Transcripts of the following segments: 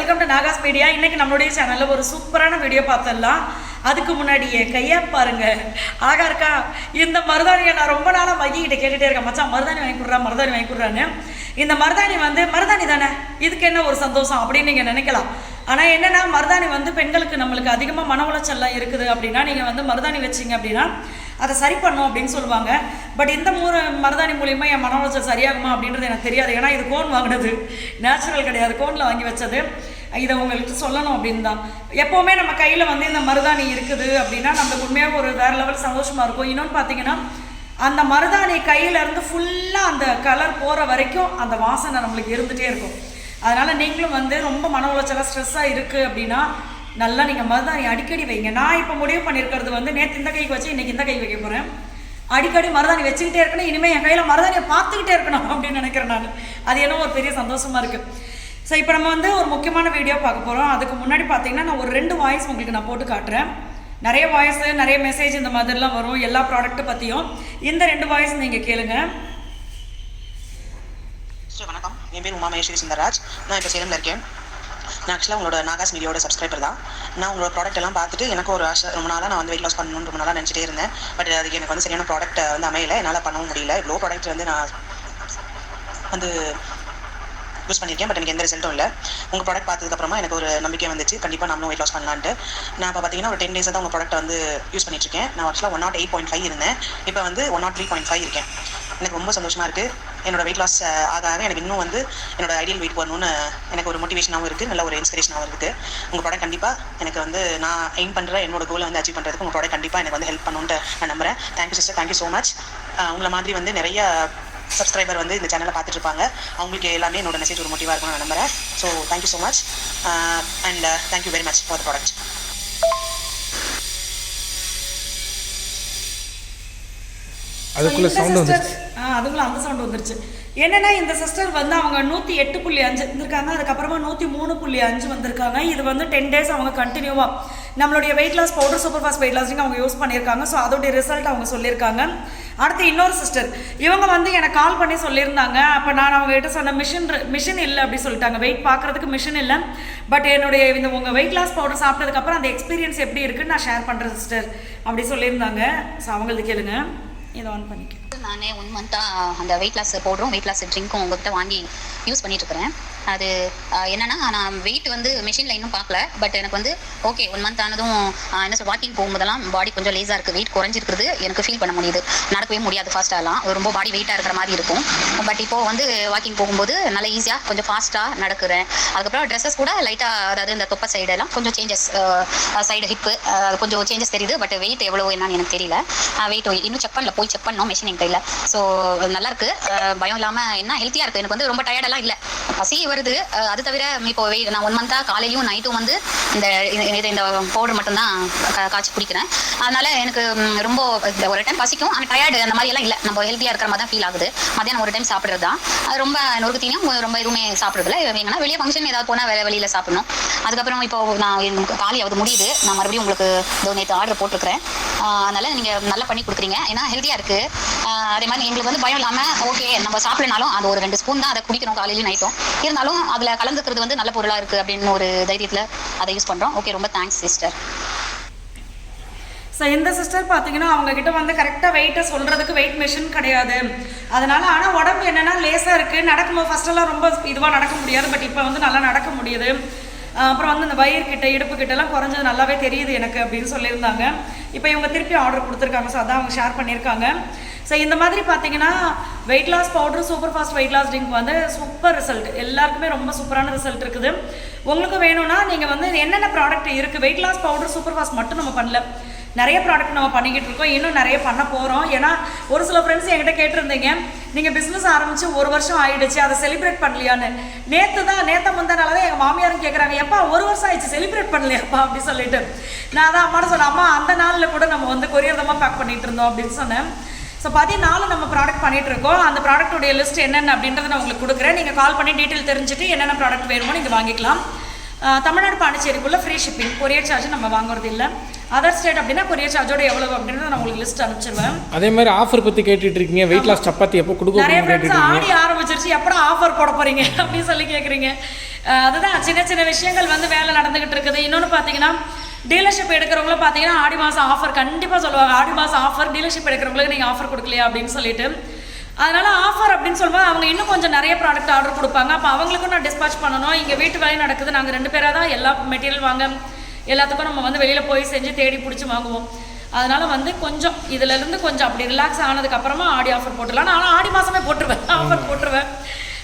Welcome to Nahash media. இன்னைக்கு நம்மளுடைய சேனலில் ஒரு சூப்பரான வீடியோ பார்த்துடலாம். அதுக்கு முன்னாடி என் கையை பாருங்க, அழகா இருக்கா? இந்த மருதாணியை நான் ரொம்ப நாளாக மைக்கிட்ட கேட்டுகிட்டே இருக்கேன், மச்சான் மருதாணி வாங்கி கொடுறான்னு. இந்த மருதாணி மருதாணி தானே, இதுக்கு என்ன ஒரு சந்தோஷம் அப்படின்னு நீங்கள் நினைக்கலாம். ஆனால் என்னென்னா மருதாணி பெண்களுக்கு நம்மளுக்கு அதிகமாக மன உளைச்சல்லாம் இருக்குது அப்படின்னா நீங்கள் மருதாணி வச்சிங்க அப்படின்னா அதை சரி பண்ணும் அப்படின்னு சொல்லுவாங்க. பட் இந்த மருதாணி மூலியமாக என் மன உளைச்சல் சரியாகுமா அப்படின்றது எனக்கு தெரியாது. ஏன்னா இது கோன் வாங்கினது, நேச்சுரல் கிடையாது, கோனில் வாங்கி வச்சது. இதை உங்களுக்கு சொல்லணும் அப்படின்னு தான். எப்போவுமே நம்ம கையில் இந்த மருதாணி இருக்குது அப்படின்னா நம்மளுக்கு உண்மையாக ஒரு வேறு லெவல் சந்தோஷமாக இருக்கும். இன்னொன்று பார்த்தீங்கன்னா அந்த மருதாணி கையிலேருந்து ஃபுல்லாக அந்த கலர் போகிற வரைக்கும் அந்த வாசனை நம்மளுக்கு இருந்துகிட்டே இருக்கும். அதனால் நீங்களும் ரொம்ப மன உளைச்சலாக ஸ்ட்ரெஸ்ஸாக இருக்குது அப்படின்னா நல்லா நீங்கள் மருதாணி அடிக்கடி வைங்க. நான் இப்போ முடிவு பண்ணியிருக்கிறது நேற்று இந்த கைக்கு வச்சு இன்றைக்கி இந்த கை வைக்க போகிறேன். அடிக்கடி மருதாணி வச்சுக்கிட்டே இருக்கணும். இனிமேல் என் கையில் மருதாணியை பார்த்துக்கிட்டே இருக்கணும் அப்படின்னு நினைக்கிறேன் நான். அது என்ன ஒரு பெரிய சந்தோஷமாக இருக்குது. ஸோ இப்போ நம்ம ஒரு முக்கியமான வீடியோ பார்க்க போகிறோம். அதுக்கு முன்னாடி பார்த்தீங்கன்னா நான் ஒரு 2 வாய்ஸ் உங்களுக்கு நான் போட்டு காட்டுறேன். நிறைய வாய்ஸ், நிறைய மெசேஜ் இந்த மாதிரிலாம் வரும் எல்லா ப்ராடக்ட்டை பற்றியும். இந்த 2 வாய்ஸ் நீங்கள் கேளுங்க. வணக்கம், என் பேர் உமா மகேஸ்வரி சுந்தரராஜ். நான் இப்போ சேலமில் இருக்கேன். நான் ஆக்சுவலாக உங்களோட நாகாஸ் மீடியாவோட சப்ஸ்கிரைபர் தான். நான் உங்களோட ப்ராடக்ட் எல்லாம் பார்த்துட்டு எனக்கு ஒரு ஆசை, ரொம்ப நாளாக நான் வெயிட் லாஸ் பண்ணணும்னு ரொம்ப நாளாக நினச்சிட்டே இருந்தேன். பட் அதுக்கு எனக்கு சரியான ப்ராடக்ட் அமையலை, என்னால் பண்ணவும் முடியல. இவ்வளோ ப்ராடக்ட் நான் யூஸ் பண்ணியிருக்கேன், பட் எனக்கு எந்த ரிசல்ட்டும் இல்லை. உங்கள் ப்ராடக்ட் பார்த்ததுக்கப்புறமா எனக்கு ஒரு நம்பிக்கை வந்துச்சு, கண்டிப்பாக நம்மளும் வெயிட் லாஸ் பண்ணலான்ட்டு. நான் இப்போ பார்த்தீங்கன்னா ஒரு 10 days தான் உங்கள் ப்ராடக்ட்டை யூஸ் பண்ணிட்டுருக்கேன். நான் ஆக்சுவலாக 108.5 இருந்தேன், இப்போ 103.5 இருக்கேன். எனக்கு ரொம்ப சந்தோஷமாக இருக்குது. என்னோட வெயிட் லாஸ் ஆக எனக்கு இன்னும் என்னோட ஐடியல் வெயிட் வரணும்னு எனக்கு ஒரு மோட்டிவேஷனாகவும் இருக்குது, நல்ல ஒரு இன்ஸ்பிரேஷனாகவும் இருக்குது. உங்கள் ப்ராடக்ட் கண்டிப்பாக எனக்கு நான் எய்ம் பண்ணுற என்னோட கோலை அச்சீவ் பண்ணுறதுக்கு உங்கள் ப்ராடக்ட் கண்டிப்பாக எனக்கு ஹெல்ப் பண்ணணுன்ட்டு நான் நம்புகிறேன். Thank you sister, thank you so much. உங்களை மாதிரி நிறைய சப்ஸ்கிரைபர் இந்த சேனலை பார்த்துட்டு இருப்பாங்க. அவங்களுக்கு எல்லாமே என்னோட மெசேஜ் ஒரு மோட்டிவாக இருக்கும்னு நான் நம்புகிறேன். So thank you so much and thank you very much for the product. அதுக்குள்ள அந்த சவுண்ட் வந்துருச்சு. என்னன்னா இந்த சிஸ்டர் அவங்க 108.5 இருந்திருக்காங்க, அதுக்கப்புறமா 103.5 வந்திருக்காங்க. இது 10 days அவங்க கண்டினியூவாக நம்மளுடைய weight loss powder super fast weight losing அவங்க யூஸ் பண்ணியிருக்காங்க. ஸோ அதோடைய ரிசல்ட் அவங்க சொல்லியிருக்காங்க. அடுத்து இன்னொரு சிஸ்டர், இவங்க எனக்கு கால் பண்ணி சொல்லியிருந்தாங்க. அப்போ நான் அவங்ககிட்ட சொன்ன மிஷின் இல்லை அப்படி சொல்லிட்டாங்க. வெயிட் பார்க்குறதுக்கு மிஷின் இல்லை, பட் என்னுடைய உங்கள் வெயிட் லாஸ் பவுடர் சாப்பிட்டதுக்கப்புறம் அந்த எக்ஸ்பீரியன்ஸ் எப்படி இருக்குன்னு நான் ஷேர் பண்ணுறேன் சிஸ்டர் அப்படி சொல்லியிருந்தாங்க. ஸோ அவங்களுக்கு கேளுங்க, இதை ஆன் பண்ணிக்க. நானே 1 month-ஆக அந்த வெயிட் லாஸ் பவுடரும் வெயிட் லாஸ் ட்ரிங்க்கும் உங்கள்கிட்ட வாங்கி யூஸ் பண்ணிட்டுருக்கிறேன். அது என்னென்னா நான் வெயிட் மிஷினில் இன்னும் பார்க்கல, பட் எனக்கு ஓகே 1 month ஆனதும் வாக்கிங் போகும்போதெல்லாம் பாடி கொஞ்சம் லேஸாக இருக்குது, வெயிட் குறைஞ்சிருக்குது எனக்கு ஃபீல் பண்ண முடியுது. நடக்கவே முடியாது ஃபாஸ்ட்டாகலாம், ரொம்ப பாடி வெயிட்டாக இருக்கிற மாதிரி இருக்கும். பட் இப்போது வாக்கிங் போகும்போது நல்லா ஈஸியாக கொஞ்சம் ஃபாஸ்ட்டாக நடக்கிறேன். அதுக்கப்புறம் ட்ரெஸ்ஸஸ் கூட லைட்டாக, அதாவது இந்த தொப்பை சைடெல்லாம் கொஞ்சம் சேஞ்சஸ், சைடு ஹிப்பு கொஞ்சம் சேஞ்சஸ் தெரியுது. பட் வெயிட் எவ்வளோ என்னன்னு எனக்கு தெரியல. வெயிட் இன்னும் செக் பண்ணல, போய் செக் பண்ணோம் மிஷின் எங்கள் கையில். ஸோ நல்லாயிருக்கு, பயம் இல்லாமல் என்ன ஹெல்த்தியாக இருக்குது. எனக்கு ரொம்ப டயர்டெல்லாம் இல்லை, பசி வருது. அது தவிர இப்போ நான் 1 month-ஆக காலையிலையும் நைட்டும் இந்த பவுடர் மட்டும்தான் காய்ச்சி குடிக்கிறேன். அதனால் எனக்கு ரொம்ப ஒரு டைம் பசிக்கும், ஆனால் டயர்டு அந்த மாதிரியெல்லாம் இல்லை. நம்ம ஹெல்த்தியாக இருக்கிற மாதிரி தான் ஃபீல் ஆகுது. மதியானம் ஒரு டைம் சாப்பிட்றது தான், அது ரொம்ப நொறுக்கு தீனியும் ரொம்ப எதுவுமே சாப்பிட்றதில்ல. எங்கன்னா வெளியே ஃபங்க்ஷன் ஏதாவது போனால் வெளியில் சாப்பிடணும். அதுக்கப்புறம் இப்போ நான் காலையாவது முடியுது, நான் மறுபடியும் உங்களுக்கு நேற்று ஆர்டர் போட்டிருக்கிறேன். அதனால் நீங்கள் நல்லா பண்ணி கொடுக்குறீங்க, ஏன்னா ஹெல்த்தியாக இருக்குது. அதே மாதிரி எங்களுக்கு பயம் இல்லாமல் ஓகே நம்ம சாப்பிடனாலும் அது ஒரு 2 ஸ்பூன் தான் அதை குடிக்கிறோம் காலையிலையும் நைட்டும். இருந்தாலும் அதில் கலந்துக்கிறது நல்ல பொருளாக இருக்குது அப்படின்னு ஒரு தைரியத்தில் அதை யூஸ் பண்ணுறோம். ஓகே, ரொம்ப தேங்க்ஸ் சிஸ்டர். ஸோ இந்த சிஸ்டர் பார்த்தீங்கன்னா அவங்கக்கிட்ட கரெக்டாக வெயிட்டை சொல்கிறதுக்கு வெயிட் மிஷின் கிடையாது. அதனால் ஆனால் உடம்பு என்னென்னா லேசாக இருக்குது. நடக்கும்போது ஃபஸ்ட்டெல்லாம் ரொம்ப இதுவாக நடக்க முடியாது, பட் இப்போ நல்லா நடக்க முடியுது. அப்புறம் இந்த வயிறுக்கிட்ட இடுப்புக்கிட்டலாம் குறைஞ்சது நல்லாவே தெரியுது எனக்கு அப்படின்னு சொல்லியிருந்தாங்க. இப்போ இவங்க திருப்பி ஆர்டர் கொடுத்துருக்காங்க. ஸோ அதான் அவங்க ஷேர் பண்ணியிருக்காங்க. ஸோ இந்த மாதிரி பார்த்தீங்கன்னா weight loss powder super fast weight loss drink super result, எல்லாருக்குமே ரொம்ப சூப்பரான ரிசல்ட் இருக்குது. உங்களுக்கு வேணும்னா நீங்கள் என்னென்ன ப்ராடக்ட் இருக்குது, weight loss powder super fast மட்டும் நம்ம பண்ணல, நிறைய ப்ராடக்ட் நம்ம பண்ணிக்கிட்டு இருக்கோம், இன்னும் நிறைய பண்ண போகிறோம். ஏன்னா ஒரு சில ஃப்ரெண்ட்ஸ் என்கிட்ட கேட்டிருந்தீங்க, நீங்கள் பிஸ்னஸ் ஆரம்பித்து 1 வருஷம் ஆகிடுச்சு, அதை செலிப்ரேட் பண்ணலையான்னு. நேற்று முந்தானால தான் எங்கள் மாமியாரும் கேட்குறாங்க, எப்பா 1 வருஷம் ஆயிடுச்சு செலிப்ரேட் பண்ணலையாப்பா அப்படி சொல்லிட்டு. நான் தான் அம்மாட்ட சொன்னேன், அம்மா அந்த நாளில் கூட நம்ம கொரியர் தான் பேக் பண்ணிகிட்டு இருந்தோம் அப்படின்னு சொன்னேன். ஸோ 14 நம்ம ப்ராடக்ட் பண்ணிகிட்டு இருக்கோம். அந்த ப்ராடக்ட்டுடைய லிஸ்ட் என்னென்ன அப்படின்றத நான் உங்களுக்கு கொடுக்குறேன். நீங்கள் கால் பண்ணி டீட்டெயில் தெரிஞ்சுட்டு என்னென்ன ப்ராடக்ட் வேணுமோ நீங்கள் வாங்கிக்கலாம். தமிழ்நாடு பாண்டிச்சேரிக்குள்ளே ஃப்ரீ ஷிப்பிங், கொரியர் சார்ஜ் நம்ம வாங்குறது இல்லை. அதர் ஸ்டேட் அப்படின்னா கொரியர் சார்ஜோட எவ்வளவு அப்படின்றத நான் உங்களுக்கு லிஸ்ட் அனுப்பிச்சிருவேன். அதே மாதிரி ஆஃபர் பற்றி கேட்டுட்டு இருக்கீங்க, வெயிட் லாஸ் சப்பாத்தி எப்போ கொடுக்க நிறைய ஃப்ரெண்ட்ஸ் ஆடி ஆரம்பிச்சிருச்சு, எப்படா ஆஃபர் போட போகிறீங்க அப்படின்னு சொல்லி கேட்குறீங்க. அதுதான் சின்ன சின்ன விஷயங்கள் வந்து வேலை நடந்துக்கிட்டு இருக்குது. இன்னொன்று பார்த்தீங்கன்னா டீலர்ஷிப் எடுக்கிறவங்களும் பார்த்தீங்கன்னா ஆடி மாதம் ஆஃபர் கண்டிப்பாக சொல்லுவாங்க. ஆடி மாதம் ஆஃபர் டீலர்ஷிப் எடுக்கிறவங்களுக்கு நீங்கள் ஆஃபர் கொடுக்கலையா அப்படின்னு சொல்லிட்டு. அதனால் ஆஃபர் அப்படின்னு சொல்லும்போது அவங்க இன்னும் கொஞ்சம் நிறைய ப்ராடக்ட் ஆர்டர் கொடுப்பாங்க. அப்போ அவங்களுக்கும் நான் டிஸ்பேச் பண்ணணும். இங்கே வீட்டு வேலையும் நடக்குது. நாங்கள் 2 பேராக தான் எல்லா மெட்டீரியல் வாங்க எல்லாத்துக்கும் நம்ம வந்து வெளியில் போய் செஞ்சு தேடி பிடிச்சி வாங்குவோம். அதனால் வந்து கொஞ்சம் இதிலேருந்து கொஞ்சம் அப்படி ரிலாக்ஸ் ஆனதுக்கப்புறமா ஆடி ஆஃபர் போட்டுடலாம். ஆனால் ஆடி மாதமே போட்டுருவேன், ஆஃபர் போட்டுருவேன்.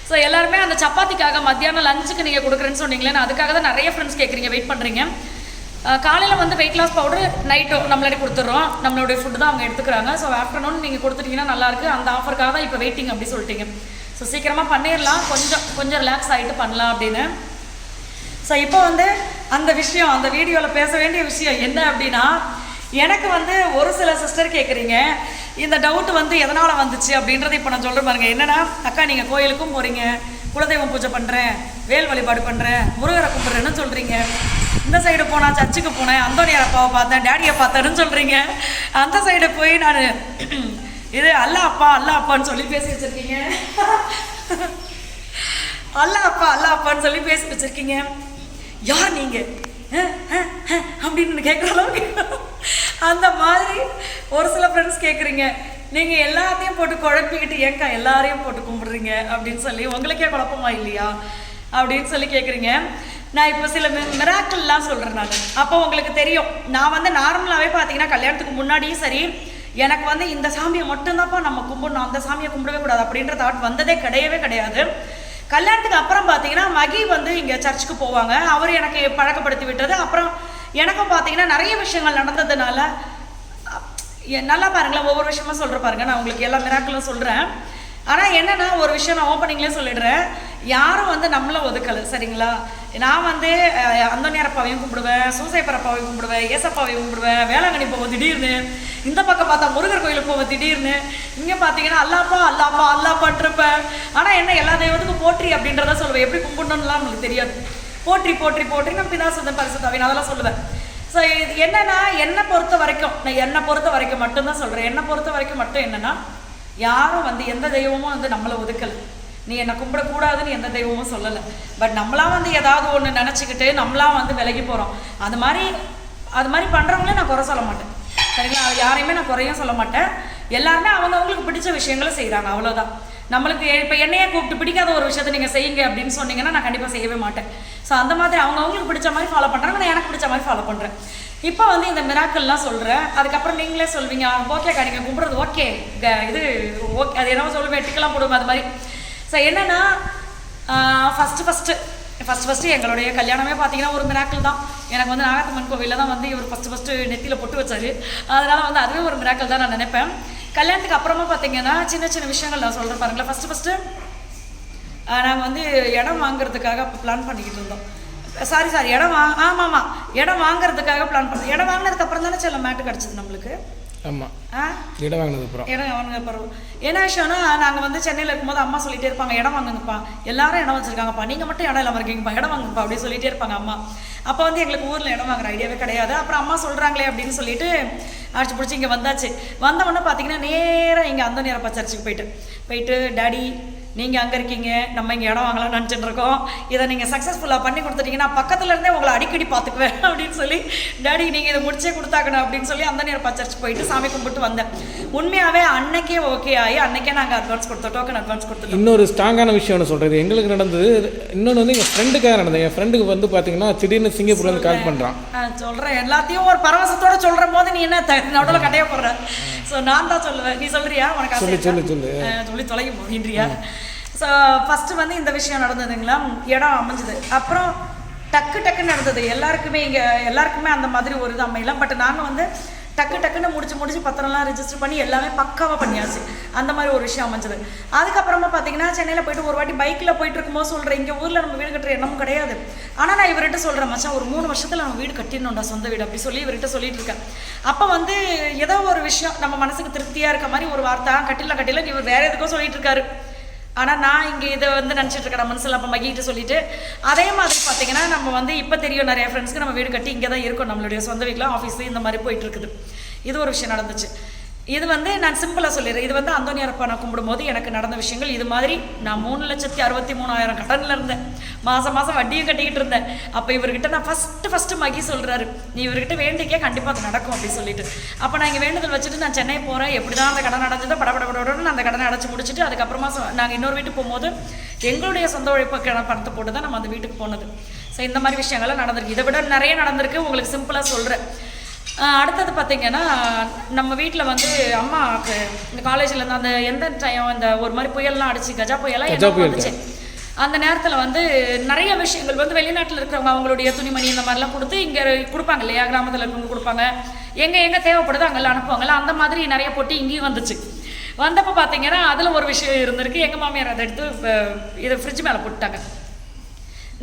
ஸோ எல்லாருமே அந்த சப்பாத்திக்காக மத்தியானம் லஞ்சுக்கு நீங்கள் கொடுக்குறேன்னு சொன்னீங்களே, நான் அதுக்காக தான் நிறைய ஃப்ரெண்ட்ஸ் கேட்குறீங்க, வெயிட் பண்ணுறீங்க. காலையில் வந்து வெயிட் லாஸ் பவுடர் நைட்டு நம்மளே கொடுத்துட்றோம். நம்மளுடைய ஃபுட்டு தான் அவங்க எடுத்துக்கிறாங்க. ஸோ ஆஃப்டர்நூன் நீங்கள் கொடுத்துட்டீங்கன்னா நல்லாயிருக்கு. அந்த ஆஃபருக்காக தான் இப்போ வெயிட்டிங் அப்படி சொல்லிட்டீங்க. ஸோ சீக்கிரமாக பண்ணிடலாம், கொஞ்சம் ரிலாக்ஸ் ஆகிட்டு பண்ணலாம் அப்படின்னு. ஸோ இப்போ வந்து அந்த விஷயம், அந்த வீடியோவில் பேச வேண்டிய விஷயம் என்ன அப்படின்னா, எனக்கு வந்து ஒரு சில சிஸ்டர் கேட்குறீங்க இந்த டவுட் வந்து எதனால் வந்துச்சு அப்படின்றத இப்போ நான் சொல்கிறேன் பாருங்க. என்னன்னா, அக்கா நீங்கள் கோயிலுக்கும் போகிறீங்க, குலதெய்வம் பூஜை பண்ணுறேன், வேல் வழிபாடு பண்ணுறேன், முருகரை கும்பிட்றேன்னு சொல்கிறீங்க. இந்த சைடு போனால் சர்ச்சுக்கு போனேன், அந்தோனியார் அப்பாவை பார்த்தேன், டேடியை பார்த்தேன்னு சொல்கிறீங்க. அந்த சைடு போய் நான் இது அல்லா அப்பான்னு சொல்லி பேசி வச்சுருக்கீங்க. அல்லா அப்பான்னு சொல்லி பேசி வச்சுருக்கீங்க. யார் நீங்கள் அப்படின்னு கேட்குற அளவுக்கு அந்த மாதிரி ஒரு சில ஃப்ரெண்ட்ஸ் கேட்குறீங்க. நீங்கள் எல்லாத்தையும் போட்டு குழப்பிக்கிட்டு ஏக்கா எல்லாரையும் போட்டு கும்பிடுறீங்க அப்படின்னு சொல்லி உங்களுக்கே குழப்பமா இல்லையா அப்படின்னு சொல்லி கேட்குறீங்க. நான் இப்போ சில மிராக்கிள்லாம் சொல்கிறேன். நான் அப்போ உங்களுக்கு தெரியும், நான் வந்து நார்மலாகவே பார்த்தீங்கன்னா கல்யாணத்துக்கு முன்னாடியும் சரி எனக்கு வந்து இந்த சாமியை மட்டும்தான்ப்பா நம்ம கும்பிடணும், அந்த சாமியை கும்பிடவே கூடாது அப்படின்ற தாட் வந்ததே கிடையாது. கல்யாணத்துக்கு அப்புறம் பார்த்தீங்கன்னா மகி வந்து இங்கே சர்ச்சுக்கு போவாங்க. அவர் எனக்கு பழக்கப்படுத்தி விட்டது. அப்புறம் எனக்கும் பார்த்தீங்கன்னா நிறைய விஷயங்கள் நடந்ததுனால நல்லா பாருங்களேன், ஒவ்வொரு விஷயமா சொல்கிற பாருங்க. நான் உங்களுக்கு எல்லா மிராக்களும் சொல்கிறேன். ஆனால் என்னென்னா ஒரு விஷயம் நான் ஓப்பனிங்லேயே சொல்லிடுறேன், யாரும் வந்து நம்மளை ஒதுக்கலை சரிங்களா. நான் வந்து அந்தோனியார் அப்பாவையும் கும்பிடுவேன், சூசைப்பர் அப்பாவையும் கும்பிடுவேன், ஏசப்பாவையும் கும்பிடுவேன், வேளாங்கண்ணி போவோம் திடீர்னு, இந்த பக்கம் பார்த்தா முருகர் கோயிலுக்கு போவோம் திடீர்னு, இங்கே பார்த்தீங்கன்னா அல்லாப்பான்றிருப்பேன். ஆனால் என்ன எல்லா தெய்வத்துக்கும் போற்றி அப்படின்றத சொல்லுவேன். எப்படி கும்பிடணும்லாம் நம்மளுக்கு தெரியாது. போற்றி நம்ம பிதாசுதன் பரிசுத்தாவின் அதெல்லாம் சொல்லுவேன். ஸோ இது என்னென்னா என்னை பொறுத்த வரைக்கும் மட்டும்தான் சொல்கிறேன். என்னை பொறுத்த வரைக்கும் மட்டும் என்னென்னா, யாரும் வந்து எந்த தெய்வமும் வந்து நம்மளை ஒதுக்கலை. நீ என்னை கும்பிடக்கூடாதுன்னு எந்த தெய்வமும் சொல்லலை. பட் நம்மளாம் வந்து ஏதாவது ஒன்று நினச்சிக்கிட்டு நம்மளாம் வந்து விலகி போகிறோம். அது மாதிரி பண்ணுறவங்களே நான் குறை சொல்ல மாட்டேன் சரிங்களா. யாரையுமே நான் குறையும் சொல்ல மாட்டேன். எல்லாருமே அவங்கவுங்களுக்கு பிடிச்ச விஷயங்களை செய்கிறாங்க, அவ்வளோதான். நம்மளுக்கு இப்போ என்னையே கூப்பிட்டு பிடிக்காத ஒரு விஷயத்தை நீங்கள் செய்யுங்க அப்படின்னு சொன்னீங்கன்னா நான் கண்டிப்பாக செய்யவே மாட்டேன். ஸோ அந்த மாதிரி அவங்கவுங்களுக்கு பிடிச்ச மாதிரி ஃபாலோ பண்ணுறாங்க, நான் எனக்கு பிடிச்ச மாதிரி ஃபாலோ பண்ணுறேன். இப்போ வந்து இந்த மிராக்கள்லாம் சொல்கிறேன். அதுக்கப்புறம் நீங்களே சொல்வீங்க, ஓகேக்கா நீங்கள் கும்பிட்றது ஓகே, இது ஓகே, அது என்னவோ சொல்லுவேன், டிக்கெல்லாம் போடுவோம் அது மாதிரி. ஸோ என்னென்னா ஃபஸ்ட்டு எங்களுடைய கல்யாணமே பார்த்தீங்கன்னா ஒரு மிராக்கிள் தான். எனக்கு வந்து நாகத்தம்மன் கோவிலில் தான் வந்து இவர் ஃபஸ்ட்டு நெத்தியில் பொட்டு வச்சார். அதனால் வந்து அதுவே ஒரு மிராக்கிள் தான் நான் நினைப்பேன். கல்யாணத்துக்கு அப்புறமா பார்த்தீங்கன்னா சின்ன சின்ன விஷயங்கள் நான் சொல்கிறேன் பாருங்களேன். ஃபஸ்ட்டு நாங்கள் வந்து இடம் வாங்குறதுக்காக அப்போ பிளான் பண்ணிக்கிட்டு இருந்தோம். சாரி இடம் வாங்குறதுக்காக பிளான் பண்ணோம். இடம் வாங்கினதுக்கப்புறம் தானே சில மேட்டு கிடச்சிது நம்மளுக்கு. ஆமாம், இடம் வாங்கினதுக்கப்புறம் என்ன விஷயம்னா, நாங்கள் வந்து சென்னையில் இருக்கும்போது அம்மா சொல்லிகிட்டே இருப்பாங்க, இடம் வாங்குங்கப்பா, எல்லாரும் இடம் வச்சுருக்காங்கப்பா, நீங்கள் மட்டும் இடம் இல்லாமல் இருக்கீங்கப்பா, இடம் வாங்குங்கப்பா அப்படின்னு சொல்லிகிட்டே இருப்பாங்க அம்மா. அப்போ வந்து எங்களுக்கு ஊரில் இடம் வாங்குற ஐடியாவே கிடையாது. அப்புறம் அம்மா சொல்கிறாங்களே அப்படின்னு சொல்லிட்டு அடிச்சு பிடிச்சி இங்கே வந்தாச்சு. வந்தவொடனே பார்த்தீங்கன்னா நேராக இங்கே அந்தோனியார் அப்பா சர்ச்சுக்கு போயிட்டு டாடி நீங்கள் அங்கே இருக்கீங்க, நம்ம இங்கே இடம் வாங்கலாம்னு நினச்சிட்டு இருக்கோம், இதை நீங்கள் சக்ஸஸ்ஃபுல்லாக பண்ணி கொடுத்துட்டீங்கன்னா பக்கத்தில் இருந்தே உங்களை அடிக்கடி பார்த்துக்குவேன் அப்படின்னு சொல்லி, டாடி நீங்கள் இதை முடிச்சே கொடுத்தாக்கணும் அப்படின்னு சொல்லி அந்தோனியார் அப்பா சர்ச் போயிட்டு சாமி கும்பிட்டு வந்தேன். உண்மையாகவே அன்னைக்கே ஓகே ஆகி அன்னைக்கே நாங்கள் டோக்கன் அட்வான்ஸ் கொடுத்தோம். இன்னொரு ஸ்ட்ராங்கான விஷயம் ஒன்று சொல்கிறது எங்களுக்கு நடந்தது. இன்னொன்று வந்து எங்கள் ஃப்ரெண்டுக்காக நடந்தது. என் ஃப்ரெண்டுக்கு வந்து பார்த்தீங்கன்னா திடீர்னு சிங்கப்பூர்லேருந்து கால் பண்ணுறான். சொல்கிறேன் எல்லாத்தையும் ஒரு பரவசத்தோடு சொல்கிற போது நீ என்ன நடுவில் கட்டையாக போடுற. ஸோ நான் தான் சொல்லுவேன், நீ சொல்கிறியா, உனக்கு சொல்லி தொலையும் போகின்றியா. ஸோ ஃபஸ்ட்டு வந்து இந்த விஷயம் நடந்ததுங்களா, இடம் அமைஞ்சுது. அப்புறம் டக்குன்னு நடந்தது. எல்லாருக்குமே அந்த மாதிரி ஒரு இது அமையலாம். பட் நாங்கள் வந்து டக்குன்னு முடிச்சு பத்திரம்லாம் ரெஜிஸ்டர் பண்ணி எல்லாமே பக்காவாக பண்ணியாச்சு. அந்த மாதிரி ஒரு விஷயம் அமைஞ்சது. அதுக்கப்புறமா பார்த்தீங்கன்னா சென்னையில் போயிட்டு ஒரு வாட்டி பைக்கில் போயிட்டு இருக்கும்போது சொல்கிறேன், இங்கே ஊரில் நம்ம வீடு கட்டுற எண்ணமும் கிடையாது. ஆனால் நான் இவர்கிட்ட சொல்கிறேன், மச்சான் ஒரு 3 வருஷத்தில் நம்ம வீடு கட்டிடணும்டா, சொந்த வீடு அப்படி சொல்லி இவர்கிட்ட சொல்லிட்டு இருக்கேன். அப்போ வந்து ஏதோ ஒரு விஷயம் நம்ம மனசுக்கு திருப்தியாக இருக்க மாதிரி ஒரு வார்த்தை, கட்டில இவர் வேறு எதுக்கோ சொல்லிட்டு இருக்காரு. ஆனால் நான் இங்கே இதை வந்து நினச்சிட்டு இருக்கேன் மனசில். அப்போ மகிட்டு சொல்லிட்டு அதே மாதிரி பார்த்தீங்கன்னா நம்ம வந்து இப்போ தெரியும் நிறைய ஃப்ரெண்ட்ஸ்க்கு நம்ம வீடு கட்டி இங்கே தான் இருக்கோம், நம்மளுடைய சொந்த வீட்டில் ஆஃபீஸு இந்த மாதிரி போயிட்டு இருக்குது. இது ஒரு விஷயம் நடந்துச்சு. இது வந்து நான் சிம்பிளாக சொல்லிடுறேன். இது வந்து அந்தோனியாரப்பா நான் கும்பிடும்போது எனக்கு நடந்த விஷயங்கள். இது மாதிரி நான் 3,63,000 கடனில் இருந்தேன். மாதம் வட்டியும் கட்டிக்கிட்டு இருந்தேன். அப்போ இவர்கிட்ட நான் ஃபஸ்ட்டு மகி சொல்கிறாரு, நீ இவர்கிட்ட வேண்டிக்கே கண்டிப்பாக அது நடக்கும் அப்படின்னு சொல்லிட்டு. அப்போ நான் இங்கே வேண்டுதல் வச்சுட்டு நான் சென்னை போகிறேன். எப்படி தான் அந்த கடன் அடைஞ்சதோ படப்படப்படன்னு அந்த கடனை அடைச்சி முடிச்சுட்டு அதுக்கப்புறமா நாங்கள் இன்னொரு வீட்டுக்கு போகும்போது எங்களுடைய சொந்த உழைப்பு பணத்தை போட்டு தான் நம்ம அந்த வீட்டுக்கு போனது. ஸோ இந்த மாதிரி விஷயங்கள்லாம் நடந்திருக்கு. இதை விட நிறைய நடந்திருக்கு, உங்களுக்கு சிம்பிளாக சொல்கிறேன். அடுத்தது பார்த்திங்கன்னா, நம்ம வீட்டில் வந்து அம்மாவுக்கு இந்த காலேஜில் அந்த எந்த டைம் இந்த ஒரு மாதிரி புயல்லாம் அடிச்சு கஜா புயலாம் வந்துச்சு. அந்த நேரத்தில் வந்து நிறைய விஷயங்கள் வந்து வெளிநாட்டில் இருக்கிறவங்க அவங்களுடைய துணிமணி இந்த மாதிரிலாம் கொடுத்து இங்கே கொடுப்பாங்க இல்லையா, கிராமத்தில் இருக்கிறவங்க கொடுப்பாங்க, எங்கே தேவைப்படுதோ அங்கெல்லாம் அனுப்புவாங்கல்ல. அந்த மாதிரி நிறைய போட்டு இங்கேயும் வந்துச்சு. வந்தப்போ பார்த்தீங்கன்னா அதில் ஒரு விஷயம் இருந்திருக்கு. எங்கள் மாமியார் அதை எடுத்து இதை ஃப்ரிட்ஜ் மேலே போட்டுட்டாங்க.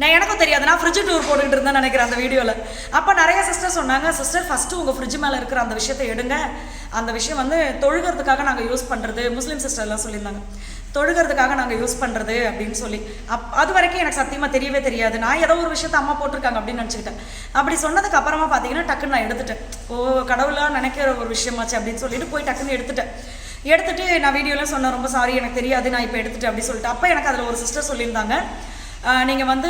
நான் எனக்கும் தெரியாது, நான் ஃப்ரிட்ஜ் டூர் போட்டுக்கிட்டு இருந்தேன் நினைக்கிறேன் அந்த வீடியோவில். அப்போ நிறைய சிஸ்டர் சொன்னாங்க, சிஸ்டர் ஃபஸ்ட்டு உங்கள் ஃப்ரிட்ஜ் மேலே இருக்கிற அந்த விஷயத்தை எடுங்க, அந்த விஷயம் வந்து தொழுகிறதுக்காக நாங்கள் யூஸ் பண்ணுறது. முஸ்லீம் சிஸ்டர்லாம் சொல்லியிருந்தாங்க, தொழுகிறதுக்காக நாங்கள் யூஸ் பண்ணுறது அப்படின்னு சொல்லி. அது வரைக்கும் எனக்கு சத்தியமாக தெரியவே தெரியாது. நான் ஏதோ ஒரு விஷயத்தை அம்மா போட்டிருக்காங்க அப்படின்னு நினச்சிக்கிட்டேன். அப்படி சொன்னதுக்கு அப்புறமா பார்த்தீங்கன்னா டக்குன்னு நான் எடுத்துட்டேன். கடவுளாக நினைக்கிற ஒரு விஷயமாச்சு அப்படின்னு சொல்லிட்டு போய் டக்குன்னு எடுத்துட்டு நான் வீடியோலாம் சொன்னேன், ரொம்ப சாரி எனக்கு தெரியாது, நான் இப்போ எடுத்துட்டேன் அப்படின்னு சொல்லிட்டு. அப்போ எனக்கு அதில் ஒரு சிஸ்டர் சொல்லியிருந்தாங்க, நீங்கள் வந்து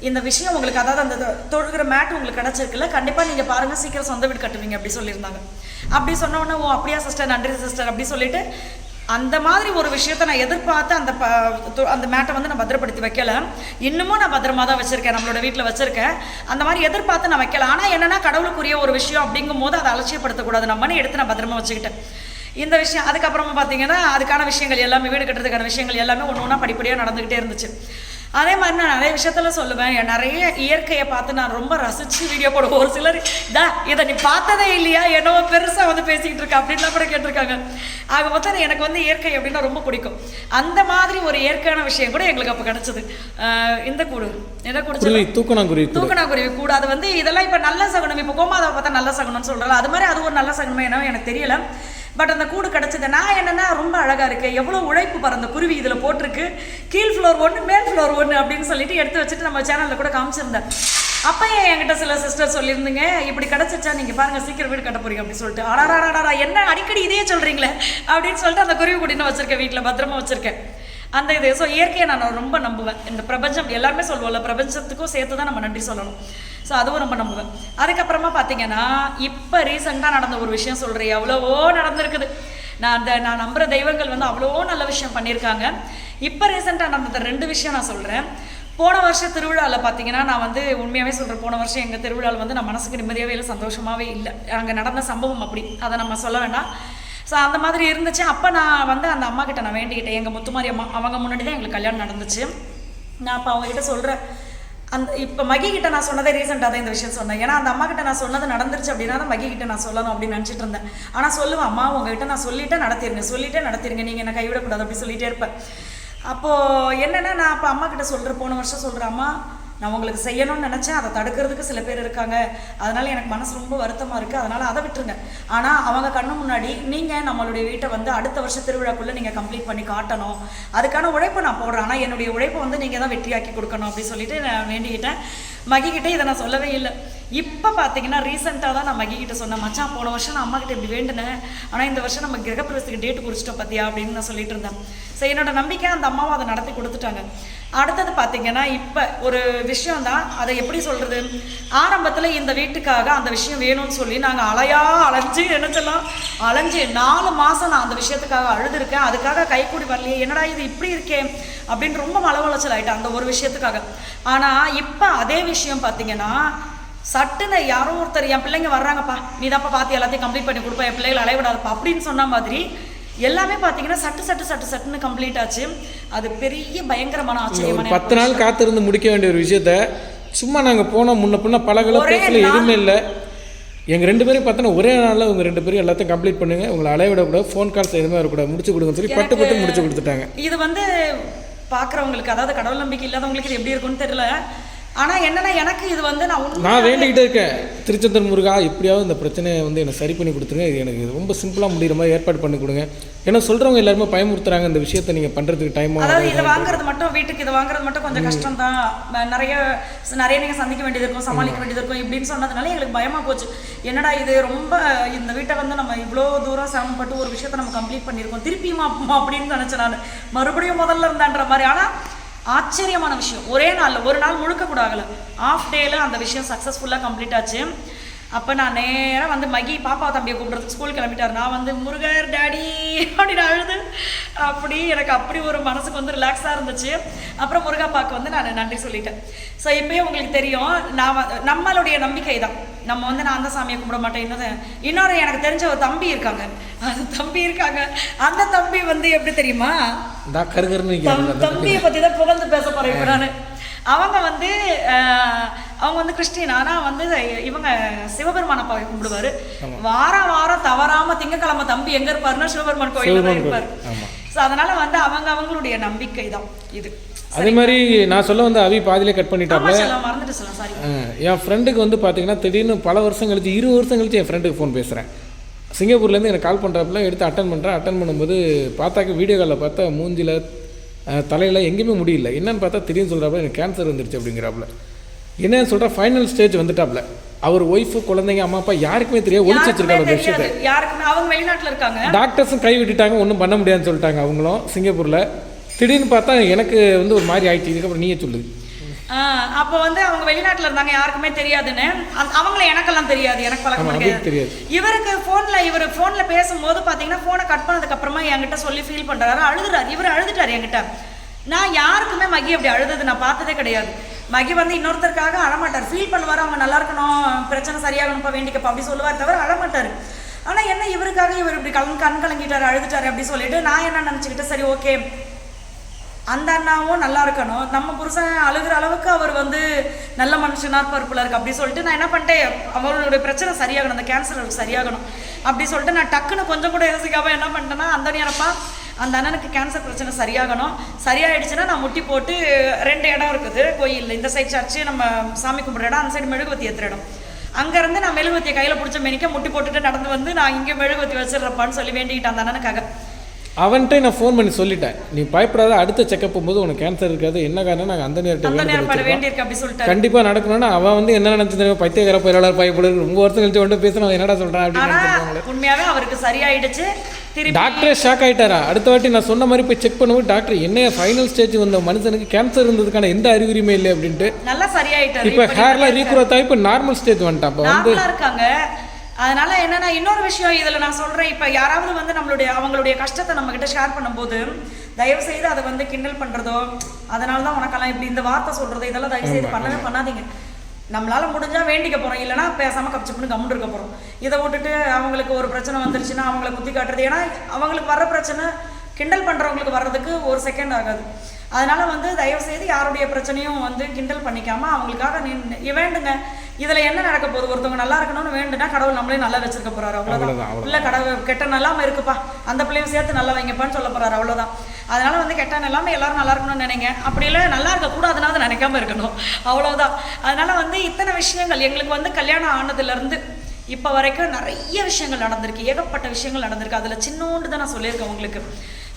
இந்த விஷயம் உங்களுக்கு, அதாவது அந்த தொழுகிற மேட் உங்களுக்கு கிடச்சிருக்குல்ல, கண்டிப்பாக நீங்கள் பாருங்கள், சீக்கிரம் சொந்த வீடு கட்டுவீங்க அப்படி சொல்லியிருந்தாங்க. அப்படி சொன்னோன்னே ஓ அப்படியா சிஸ்டர், நன்றி சிஸ்டர் அப்படி சொல்லிட்டு அந்த மாதிரி ஒரு விஷயத்த நான் எதிர்பார்த்து அந்த மேட்டை வந்து நான் பத்திரப்படுத்தி வைக்கல. இன்னமும் நான் பத்திரமா தான் வச்சுருக்கேன், நம்மளோட வீட்டில் வச்சுருக்கேன். அந்த மாதிரி எதிர்பார்த்து நான் வைக்கல. ஆனால் என்னென்னா கடவுளுக்குரிய ஒரு விஷயம் அப்படிங்கும் போது அதை அலட்சியப்படுத்தக்கூடாது. நம்மன்னு எடுத்து நான் பத்திரமா வச்சுக்கிட்டேன் இந்த விஷயம். அதுக்கப்புறமா பார்த்தீங்கன்னா அதுக்கான விஷயங்கள் எல்லாமே, வீடு கட்டுறதுக்கான விஷயங்கள் எல்லாமே ஒன்று ஒன்றா படிப்படியாக நடந்துக்கிட்டே இருந்துச்சு. அதே மாதிரி நான் நிறைய விஷயத்தில் சொல்லுவேன், நிறைய இயற்கையை பார்த்து நான் ரொம்ப ரசித்து வீடியோ போடுவேன். ஒரு சிலர் இதை நீ பார்த்ததே இல்லையா, என்னவோ பெருசாக வந்து பேசிக்கிட்டு இருக்கா அப்படின்லாம் கூட கேட்டிருக்காங்க. ஆக மொத்தம் எனக்கு வந்து இயற்கை அப்படின்னா ரொம்ப பிடிக்கும். அந்த மாதிரி ஒரு இயற்கையான விஷயம் கூட எங்களுக்கு அப்போ கிடச்சிது. இந்த கூடு என்ன கூடு, தூக்கணாங்குருவி கூடு. அது வந்து இதெல்லாம் இப்போ நல்ல சகுனம். இப்போ கோமாதாவை பார்த்தா நல்ல சகுனம்னு சொல்கிறோம், அது மாதிரி அது ஒரு நல்ல சகுனமே என்னவோ எனக்கு தெரியல. பட் அந்த கூடு கிடச்சிது. நான் என்னென்னா ரொம்ப அழகாக இருக்குது, எவ்வளோ உழைப்பு பாரு அந்த குருவி இதில் போட்டிருக்கு, கீழ் ஃப்ளோர் 1 மேல் ஃப்ளோர் 1 அப்படின்னு சொல்லிட்டு எடுத்து வச்சுட்டு நம்ம சேனலில் கூட காமிச்சிருந்தேன். அப்போ என்கிட்ட சில சிஸ்டர் சொல்லியிருந்தீங்க, இப்படி கிடச்சிச்சா நீங்கள் பாருங்கள் சீக்கிரம் வீடு கட்ட போறீங்க அப்படின்னு சொல்லிட்டு. ஆடாடாடா என்ன அடிக்கடி இதையே சொல்கிறீங்களே அப்படின்னு சொல்லிட்டு அந்த குருவி கூட்டின்னு வச்சுருக்கேன், வீட்டில் பத்திரமா வச்சுருக்கேன் அந்த இது. ஸோ இயற்கையை நான் ரொம்ப நம்புவேன். இந்த பிரபஞ்சம் எல்லாருமே சொல்லுவோம்ல, பிரபஞ்சத்துக்கும் சேர்த்து தான் நம்ம நன்றி சொல்லணும். ஸோ அதுவும் ரொம்ப நம்புவேன். அதுக்கப்புறமா பார்த்தீங்கன்னா இப்போ ரீசெண்டாக நடந்த ஒரு விஷயம் சொல்கிறேன், எவ்வளவோ நடந்திருக்குது. நான் நம்புகிற தெய்வங்கள் வந்து அவ்வளோ நல்ல விஷயம் பண்ணியிருக்காங்க. இப்போ ரீசெண்டாக நடந்த 2 விஷயம் நான் சொல்கிறேன். போன வருஷம் திருவிழாவில் பார்த்தீங்கன்னா, நான் வந்து உண்மையாகவே சொல்கிறேன், போன வருஷம் எங்கள் திருவிழாவில் வந்து நான் மனசுக்கு நிம்மதியாகவே இல்லை, சந்தோஷமாகவே இல்லை. அங்கே நடந்த சம்பவம் அப்படி, அதை நம்ம சொல்ல வேண்டாம். ஸோ அந்த மாதிரி இருந்துச்சு. அப்போ நான் வந்து அந்த அம்மா கிட்ட நான் வேண்டிக்கிட்டேன், எங்கள் முத்துமாரி அம்மா, அவங்க முன்னாடி தான் எங்களுக்கு கல்யாணம் நடந்துச்சு. நான் அப்போ அவங்ககிட்ட சொல்கிறேன், இப்போ மகி கிட்ட நான் சொன்னதே ரீசெண்டாக தான் இந்த விஷயம் சொன்னேன். ஏன்னா அந்த அம்மா கிட்ட நான் சொன்னது நடந்துருச்சு அப்படின்னா தான் மகி கிட்ட நான் சொல்லணும் அப்படின்னு நினச்சிட்டு இருந்தேன். ஆனால் சொல்லுவேன், அம்மா உங்ககிட்ட நான் சொல்லிட்டே நடத்திருங்க, நீங்கள் என்னை கைவிடக்கூடாது அப்படி சொல்லிகிட்டே இருப்பேன். அப்போது என்னென்னா, நான் அப்போ அம்மா கிட்ட சொல்கிறேன், போன வருஷம் சொல்கிறேன், அம்மா நான் உங்களுக்கு செய்யணும்னு நினச்சேன், அதை தடுக்கிறதுக்கு சில பேர் இருக்காங்க, அதனால் எனக்கு மனசு ரொம்ப வருத்தமாக இருக்குது, அதனால் அதை விட்டுருங்க. ஆனால் அவங்க கண்ணு முன்னாடி நீங்கள் நம்மளுடைய வீட்டை வந்து அடுத்த வருஷம் திருவிழாக்குள்ளே நீங்கள் கம்ப்ளீட் பண்ணி காட்டணும், அதுக்கான உழைப்பை நான் போடுறேன், ஆனால் என்னுடைய உழைப்பை வந்து நீங்கள் தான் வெற்றியாக்கி கொடுக்கணும் அப்படின்னு சொல்லிட்டு நான் வேண்டிக்கிட்டேன். மகிக்கிட்டே இதை நான் சொல்லவே இல்லை. இப்போ பார்த்தீங்கன்னா ரீசெண்டாக தான் நான் மகிக்கிட்ட சொன்னேன், மச்சான் போன வருஷம் நான் அம்மா கிட்ட இப்படி வேண்டினேன், ஆனால் இந்த வருஷம் நம்ம கிரகப்பிரவேசத்துக்கு டேட்டு குறிச்சிட்டோம் பார்த்தியா அப்படின்னு நான் சொல்லிட்டு இருந்தேன். ஸோ என்னோட நம்பிக்கை அந்த அம்மாவும் அதை நடத்தி கொடுத்துட்டாங்க. அடுத்தது பார்த்தீங்கன்னா இப்போ ஒரு விஷயம் தான், அதை எப்படி சொல்கிறது, ஆரம்பத்தில் இந்த வீட்டுக்காக அந்த விஷயம் வேணும்னு சொல்லி நாங்கள் அலைஞ்சு நினச்சலாம், அலைஞ்சு 4 மாதம் நான் அந்த விஷயத்துக்காக அழுதுருக்கேன். அதுக்காக கைக்கூடி வரலையே, என்னடா இது இப்படி இருக்கே அப்படின்னு ரொம்ப மன உளைச்சல் ஆகிட்டேன் அந்த ஒரு விஷயத்துக்காக. ஆனால் இப்போ அதே விஷயம் பார்த்தீங்கன்னா, சட்டுன்னு யாரோ ஒருத்தர், என் பிள்ளைங்க வர்றாங்கப்பா, நீ தான்ப்பா பார்த்து எல்லாத்தையும் கம்ப்ளீட் பண்ணி கொடுப்பா, என் பிள்ளைகளை அலைவிடாதப்பா அப்படின்னு சொன்ன மாதிரி எல்லாமே பார்த்தீங்கன்னா சட்டுன்னு கம்ப்ளீட் ஆச்சு. அது பெரிய பயங்கரமான ஆச்சரியமான 10 நாள் காத்திருந்து முடிக்க வேண்டிய ஒரு விஷயத்த சும்மா நாங்கள் போனோம், முன்ன பின்ன பழகல பேசல, எதுவுமே இல்லை. எங்கள் 2 பேரும் பார்த்தோன்னா ஒரே நாளில் உங்கள் 2 பேரும் எல்லாத்தையும் கம்ப்ளீட் பண்ணுங்க, உங்களை அலைவிடக்கூடாது, ஃபோன் கால்ஸ் எதுவுமே வரக்கூடாது, முடிச்சு கொடுங்கன்னு சொல்லி பட்டு முடிச்சு கொடுத்துட்டாங்க. இது வந்து பார்க்குறவங்களுக்கு, அதாவது கடவுள் நம்பிக்கை இல்லாதவங்களுக்கு இது எப்படி இருக்குன்னு தெரியல. ஆனால் என்னன்னா எனக்கு இது வந்து நான் வேண்டிக்கிட்டே இருக்கேன், திருச்செந்தூர் முருகா எப்படியாவது இந்த பிரச்சனையை வந்து எனக்கு சரி பண்ணி கொடுத்துருங்க, இது எனக்கு ரொம்ப சிம்பிளாக முடிகிற மாதிரி ஏற்பாடு பண்ணி கொடுங்க. ஏன்னா சொல்கிறவங்க எல்லாருமே பயமுறுத்துறாங்க இந்த விஷயத்தை நீங்கள் பண்ணுறதுக்கு டைம் ஆகும். அதாவது இதை வாங்குறது மட்டும் வீட்டுக்கு இதை வாங்குறது மட்டும் கொஞ்சம் கஷ்டம் தான், நிறைய நீங்கள் சந்திக்க வேண்டியது இருக்கும், சமாளிக்க வேண்டியது இருக்கும் இப்படின்னு சொன்னதுனால எங்களுக்கு பயமாக போச்சு. என்னடா இது ரொம்ப இந்த வீட்டை வந்து நம்ம இவ்வளோ தூரம் சிரமப்பட்டு ஒரு விஷயத்தை நம்ம கம்ப்ளீட் பண்ணியிருக்கோம், திருப்பியுமா அப்படின்னு நினச்சேன் நான், மறுபடியும் முதல்ல இருந்தான்ற மாதிரி. ஆனால் ஆச்சரியமான விஷயம், ஒரே நாளில் ஒரு நாள் முழுக்க கூட ஆகலை, ஆஃப் டேயில் அந்த விஷயம் சக்ஸஸ்ஃபுல்லாக கம்ப்ளீட் ஆச்சு. அப்போ நான் நேராக வந்து மகி பாப்பா தம்பியை கூப்பிட்றதுக்கு ஸ்கூல் கிளம்பிட்டார். நான் வந்து முருகர் டேடி அப்படின்னு அழுது அப்படி எனக்கு அப்படி ஒரு மனசுக்கு வந்து ரிலாக்ஸாக இருந்துச்சு. அப்புறம் முருகாப்பாவுக்கு வந்து நான் நன்றி சொல்லிட்டேன். ஸோ இப்போயே உங்களுக்கு தெரியும், நம்மளுடைய நம்பிக்கை தான், நம்ம வந்து நான் அந்த சாமியை கும்பிட மாட்டேன். இன்னொரு எனக்கு தெரிஞ்ச ஒரு தம்பி இருக்காங்க, அந்த தம்பி வந்து எப்படி தெரியுமா, தம்பியை பற்றி தான் புகழ்ந்து பேச போகிறேன் இப்போ நான். அவங்க வந்து கிறிஸ்டின், ஆனால் வந்து இவங்க சிவபெருமான அப்பாவை கும்பிடுவார். வாரம் தவறாம திங்கக்கிழமை தம்பி எங்க இருப்பாருன்னா சிவபெருமான் கோயிலில் தான் இருப்பார். ஸோ அதனால வந்து அவங்களுடைய நம்பிக்கை தான் இது. அதே மாதிரி நான் சொல்ல வந்து அவி பாதியிலே கட் பண்ணிட்டாங்க, மறந்துட்டு சொல்லலாம், சாரி. என் ஃப்ரெண்டுக்கு வந்து பார்த்தீங்கன்னா திடீர்னு பல வருஷம் கழிச்சு 20 வருஷம் கழிச்சு என் ஃப்ரெண்டுக்கு ஃபோன் பேசுகிறேன். சிங்கப்பூர்லேருந்து எனக்கு கால் பண்ணுறாப்புல எடுத்து அட்டன் பண்ணும்போது பார்த்தாக்க வீடியோ காலில் பார்த்தா மூஞ்சில் தலையில் எங்கேயுமே முடியல. என்னன்னு பார்த்தா திடீர்னு சொல்கிறாப்புல எனக்கு கேன்சர் வந்துருச்சு அப்படிங்கிறாப்புல. என்னன்னு சொல்கிறா ஃபைனல் ஸ்டேஜ் வந்துட்டாப்புல. அவர் ஒய்ஃபு குழந்தைங்க அம்மா அப்பா யாருக்குமே தெரியாது, ஒழிச்சு வச்சிருக்காங்க அந்த விஷயத்தை. அவங்க வெளிநாட்டில் இருக்காங்க, டாக்டர்ஸும் கை விட்டுட்டாங்க, ஒன்றும் பண்ண முடியாதுன்னு சொல்லிட்டாங்க அவங்களும் சிங்கப்பூரில். திடீர்னு பார்த்தா எனக்கு வந்து ஒரு மாதிரி ஆயிடுச்சு. இதுக்கப்புறம் நீயே சொல்லுது. அப்போ வந்து அவங்க வெளிநாட்டில் இருந்தாங்க, யாருக்குமே தெரியாதுன்னு. அவங்கள எனக்கெல்லாம் தெரியாது, எனக்கு பழக்கம் தெரியாது. இவருக்கு இவர் ஃபோனில் பேசும்போது பார்த்தீங்கன்னா ஃபோனை கட் பண்ணதுக்கு அப்புறமா என்கிட்ட சொல்லி ஃபீல் பண்ணுறாரு, அழுதுறாரு. இவர் அழுதுட்டார் என்கிட்ட. நான் யாருக்குமே மகி அப்படி அழுது நான் பார்த்ததே கிடையாது. மகி வந்து இன்னொருத்தருக்காக அழமாட்டார், ஃபீல் பண்ணுவார், அவங்க நல்லா இருக்கணும், பிரச்சனை சரியாகணும்ப்பா வேண்டிக்கப்பா அப்படி சொல்லுவார் தவிர அழமாட்டார். ஆனால் என்ன இவருக்காக இவர் இப்படி கண் கலங்கிட்டார், அழுதுட்டார் அப்படி சொல்லிட்டு நான் என்ன நினச்சிக்கிட்டேன், சரி ஓகே அந்த அண்ணாவும் நல்லா இருக்கணும், நம்ம புருஷன் அழுகிற அளவுக்கு அவர் வந்து நல்ல மனுஷனாக பருப்புல இருக்கு அப்படி சொல்லிட்டு நான் என்ன பண்ணிட்டேன், அவருடைய பிரச்சனை சரியாகணும், அந்த கேன்சர் சரியாகணும் அப்படி சொல்லிட்டு நான் டக்குன்னு கொஞ்சம் கூட யோசிக்காம என்ன பண்ணிட்டேன்னா, அந்த நேரப்பா அந்த அண்ணனுக்கு கேன்சர் பிரச்சனை சரியாகணும், சரியாயிடுச்சுன்னா நான் முட்டி போட்டு 2 இடம் இருக்குது கோயிலில், இந்த சைடு சர்ச்சு நம்ம சாமி கும்பிட்ற இடம், அந்த சைடு மெழுகுவத்தி ஏற்றுற இடம். அங்கேருந்து நான் மெழுகுவத்தியை கையில் பிடிச்ச மெனிக்க முட்டி போட்டுட்டு நடந்து வந்து நான் இங்கே மெழுகுவத்தி வச்சிடுறப்பான்னு சொல்லி வேண்டிக்கிட்டேன் அந்த அண்ணனுக்காக. அவன்கிட்ட நான் ஃபோன் பண்ணி சொல்லிட்டேன், நீ பயப்படாத, அடுத்த செக்கப் போகும்போது உனக்கு கேன்சர் இருக்காது, என்ன காரணம் நாங்கள் அந்த நேரத்தை கண்டிப்பாக நடக்கணும்னா அவன் வந்து என்ன நினச்சி பைத்தியக்கார பயிராளர் பயப்படு ரொம்ப வருஷம் கழிச்சு கொண்டு பேசணும் என்னடா சொல்கிறான் அப்படின்னு. உண்மையாகவே அவருக்கு சரியாயிடுச்சு. டாக்டரே ஷாக் ஆகிட்டாரா. அடுத்த வாட்டி நான் சொன்ன மாதிரி போய் செக் பண்ணும்போது டாக்டர் என்ன ஃபைனல் ஸ்டேஜ் வந்த மனுஷனுக்கு கேன்சர் இருந்ததுக்கான எந்த அறிகுறியுமே இல்லை அப்படின்ட்டு நல்லா சரியாயிட்டாரு. இப்போ ஹேர்லாம் ரீக்ரோத் ஆகி இப்போ நார்மல் ஸ்டேஜ் வந்துட்டான். இப்போ வந்து இருக்காங்க. அதனால என்னன்னா இன்னொரு விஷயம் இதில் நான் சொல்கிறேன், இப்போ யாராவது வந்து அவங்களுடைய கஷ்டத்தை நம்மக்கிட்ட ஷேர் பண்ணும்போது தயவு செய்து அதை வந்து கிண்டல் பண்ணுறதோ, அதனால தான் உனக்கெல்லாம் இப்படி இந்த வார்த்தை சொல்கிறதோ இதெல்லாம் தயவு செய்து பண்ணாதீங்க. நம்மளால் முடிஞ்சால் வேண்டிக்க போகிறோம், இல்லைனா பேசாமல் கப்சிப்புன்னு கம்முன்னு இருக்க போகிறோம். இதை விட்டுட்டு அவங்களுக்கு ஒரு பிரச்சனை வந்துருச்சுன்னா அவங்கள குத்தி காட்டுறது, ஏன்னா அவங்களுக்கு வர்ற பிரச்சனை கிண்டல் பண்ணுறவங்களுக்கு வர்றதுக்கு ஒரு செகண்ட் ஆகாது. அதனால் வந்து தயவுசெய்து யாருடைய பிரச்சனையும் வந்து கிண்டல் பண்ணிக்காமல் அவங்களுக்காக வேண்டுங்க. இதில் என்ன நடக்க போகுது, ஒருத்தவங்க நல்லா இருக்கணும்னு வேண்டுனா கடவுள் நம்மளே நல்லா வச்சிருக்க போகிறாரு, அவ்வளோதான். இல்லை கடவுள் கெட்ட நல்லாமல் இருக்குப்பா, அந்த பிள்ளையும் சேர்த்து நல்லா வைங்கப்பான்னு சொல்ல போகிறாரு, அவ்வளோதான். அதனால் வந்து கெட்ட நல்லாமல் எல்லாரும் நல்லா இருக்கணும்னு நினைங்க, அப்படி இல்லை நல்லா இருக்கக்கூடாதுனாவது நினைக்காம இருக்கணும், அவ்வளோதான். அதனால் வந்து இத்தனை விஷயங்கள் எங்களுக்கு வந்து கல்யாணம் ஆனதுலேருந்து இப்போ வரைக்கும் நிறைய விஷயங்கள் நடந்திருக்கு, ஏகப்பட்ட விஷயங்கள் நடந்திருக்கு. அதில் சின்னோண்டு தான் நான் சொல்லியிருக்கேன் உங்களுக்கு.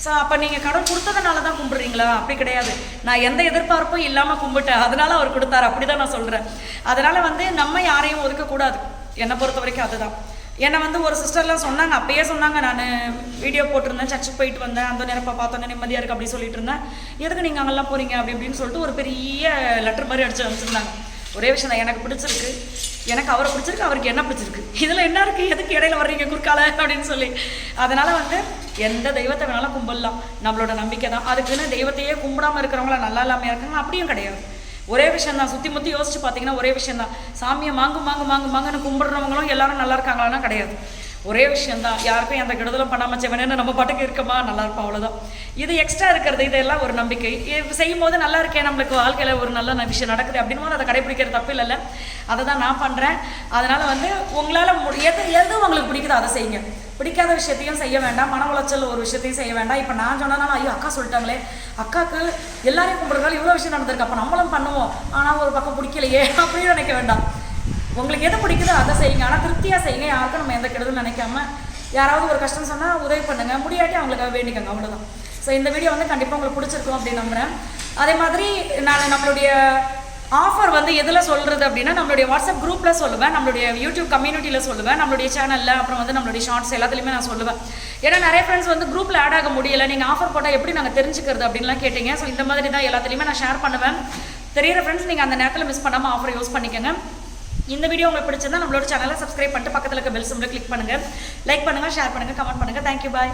ஸோ அப்போ நீங்கள் கடவுள் கொடுத்ததுனால தான் கும்பிட்றீங்களா? அப்படி கிடையாது. நான் எந்த எதிர்பார்ப்பும் இல்லாமல் கும்பிட்டேன், அதனால அவர் கொடுத்தாரு, அப்படி தான் நான் சொல்கிறேன். அதனால் வந்து நம்ம யாரையும் ஒதுக்கக்கூடாது, என்னை பொறுத்த வரைக்கும் அதுதான். என்னை வந்து ஒரு சிஸ்டர்லாம் சொன்னாங்க, அப்பயே சொன்னாங்க, நான் வீடியோ போட்டிருந்தேன், சர்ச்சுக்கு போயிட்டு வந்தேன், அந்த நேரப்பா பார்த்தோன்னே நிம்மதியாக இருக்குது அப்படி சொல்லிட்டு இருந்தேன். எதுக்கு நீங்கள் அங்கெல்லாம் போகிறீங்க அப்படி இப்படின்னு சொல்லிட்டு ஒரு பெரிய லெட்டர் மாதிரி அடிச்சு அனுப்பிச்சிருந்தாங்க. ஒரே விஷயம் தான், எனக்கு பிடிச்சிருக்கு, எனக்கு அவரை பிடிச்சிருக்கு, அவருக்கு என்ன பிடிச்சிருக்கு, இதில் என்ன இருக்குது, எதுக்கு இடையில வர்றீங்க குறுக்கால அப்படின்னு சொல்லி. அதனால் வந்து எந்த தெய்வத்தை வேணாலும் கும்பிடலாம், நம்மளோட நம்பிக்கை தான். அதுக்குன்னு தெய்வத்தையே கும்பிடாமல் இருக்கிறவங்கள நல்லா இல்லாமல் இருக்காங்க அப்படியும் கிடையாது. ஒரே விஷயம் தான், சுற்றி முற்றி யோசிச்சு பார்த்தீங்கன்னா ஒரே விஷயம் தான். சாமியை மாங்குன்னு கும்பிடுறவங்களும் எல்லாரும் நல்லா இருக்காங்களான்னா கிடையாது. ஒரே விஷயந்தான், யாருக்கும் எந்த கெடுதலும் பண்ணாமல் செய்வேன்னு நம்ம பாட்டுக்கு இருக்கமா நல்லா இருப்போம், அவ்வளோதான். இது எக்ஸ்ட்ரா இருக்கிறது, இதெல்லாம் ஒரு நம்பிக்கை. செய்யும் போது நல்லா இருக்கேன், நம்மளுக்கு வாழ்க்கையில் ஒரு நல்ல விஷயம் நடக்குது அப்படின்னு போது அதை கடைப்பிடிக்கிறது தப்பு இல்லைல்ல, அதை தான் நான் பண்ணுறேன். அதனால் வந்து உங்களால் எது உங்களுக்கு பிடிக்குதோ அதை செய்யுங்க. பிடிக்காத விஷயத்தையும் செய்ய வேண்டாம், மன உளைச்சல் ஒரு விஷயத்தையும் செய்ய வேண்டாம். இப்போ நான் சொன்னனால ஐயோ அக்கா சொல்லிட்டாங்களே, அக்காவுக்கு எல்லாரையும் கும்பிடுறதால இவ்வளோ விஷயம் நடந்திருக்கு, அப்போ நம்மளும் பண்ணுவோம், ஆனால் ஒரு பக்கம் பிடிக்கலையே அப்படின்னு நினைக்க வேண்டாம். உங்களுக்கு எது பிடிக்குதோ அதை செய்யுங்க, ஆனால் திருப்தியாக செய்யுங்க. யாருக்கும் நம்ம எந்த கெடுதலும் நினைக்காம, யாராவது ஒரு கஷ்டம் சொன்னால் உதவி பண்ணுங்கள், முடியாட்டி அவங்களுக்காக வேண்டிக்கோங்க, அவ்வளோதான். ஸோ இந்த வீடியோ வந்து கண்டிப்பாக உங்களுக்கு பிடிச்சிருக்கும் அப்படின்னு நம்புகிறேன். அதே மாதிரி நான் நம்மளுடைய ஆஃபர் வந்து எதில் சொல்கிறது அப்படின்னா, நம்மளுடைய வாட்ஸ்அப் குரூப்பில் சொல்லுவேன், நம்மளுடைய யூடியூப் கம்யூனிட்டியில் சொல்லுவேன், நம்மளுடைய சேனலில், அப்புறம் வந்து நம்மளுடைய ஷார்ட்ஸ் எல்லாத்துலேயுமே நான் சொல்லுவேன். ஏன்னா நிறைய ஃப்ரெண்ட்ஸ் வந்து குரூப்பில் ஆட் ஆக முடியலை, நீங்கள் ஆஃபர் போட்டால் எப்படி நாங்கள் தெரிஞ்சுக்கிறது அப்படின்லாம் கேட்டீங்க. ஸோ இந்த மாதிரி தான் எல்லாத்துலேயுமே நான் ஷேர் பண்ணுவேன். தெரியிற ஃப்ரெண்ட்ஸ் நீங்கள் அந்த நேரத்தில் மிஸ் பண்ணாமல் ஆஃபர் யூஸ் பண்ணிக்கோங்க. இந்த வீடியோ உங்களுக்கு பிடிச்சிருந்தா நம்மளோட சேனலை சப்ஸ்கிரைப் பண்ணிட்டு பக்கத்தில் இருக்க பெல் சிம்பிளை கிளிக் பண்ணுங்கள், லைக் பண்ணுங்கள், ஷேர் பண்ணுங்கள், கமெண்ட் பண்ணுங்கள். தேங்க்யூ, பாய்.